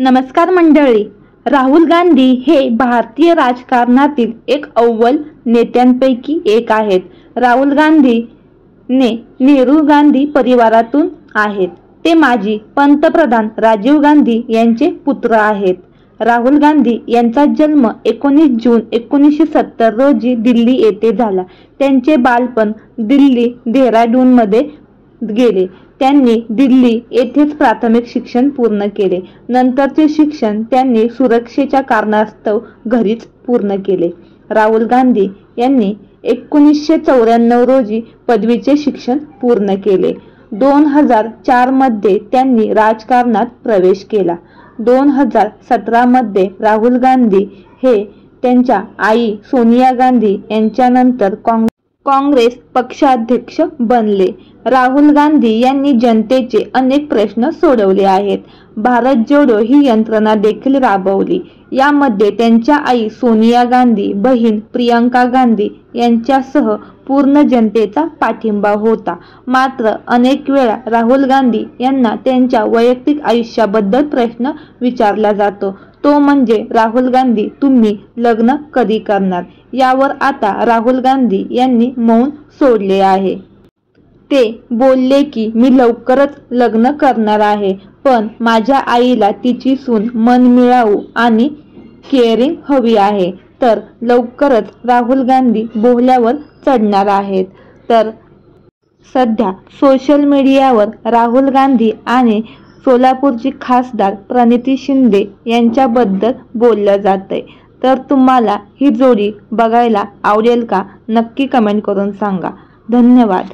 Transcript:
नमस्कार मंडळी. राहुल गांधी हे भारतीय राजकारणातील एक अव्वल नेत्यांपैकी एक आहेत. राहुल गांधी नेहरू गांधी परिवारातून आहेत. ते माजी पंतप्रधान राजीव गांधी यांचे पुत्र आहेत. राहुल गांधी यांचा जन्म 19 जून 1970 रोजी दिल्ली येथे झाला. त्यांचे बालपण दिल्ली देहराडूनमध्ये गेले. त्यांनी दिल्ली येथेच प्राथमिक शिक्षण पूर्ण केले. नंतरचे शिक्षण त्यांनी सुरक्षेच्या कारणास्तव घरीच पूर्ण केले. राहुल गांधी यांनी 1994 रोजी पदवीचे शिक्षण पूर्ण केले. 2004 मध्ये त्यांनी राजकारणात प्रवेश केला. 2017 मध्ये राहुल गांधी हे त्यांच्या आई सोनिया गांधी यांच्यानंतर काँग्रेस पक्षाध्यक्ष बनले. राहुल गांधी यांनी जनतेचे अनेक प्रश्न सोडवले आहेत. भारत जोडो ही यंत्रणा देखील राबवली. यामध्ये त्यांच्या आई सोनिया गांधी, बहीण प्रियंका गांधी यांच्यासह पूर्ण जनतेचा पाठिंबा होता. मात्र अनेक वेळा राहुल गांधी यांना त्यांच्या वैयक्तिक आयुष्याबद्दल प्रश्न विचारला जातो. तो म्हणजे राहुल गांधी तुम्ही लग्न कधी करणार. यावर आता राहुल गांधी यांनी मौन सोडले आहे. ते बोलले की मी लवकरच लग्न करणार आहे, पण माझ्या आईला तिची सून मनमिळावू आणि केअरिंग हवी आहे. तर लवकरच राहुल गांधी बोहल्यावर चढणार आहेत. तर सध्या सोशल मीडियावर राहुल गांधी आणि सोलापूरची खासदार प्रणिती शिंदे यांच्याबद्दल बोललं जातंय. तर तुम्हाला ही जोडी बघायला आवडेल का? नक्की कमेंट करून सांगा. धन्यवाद.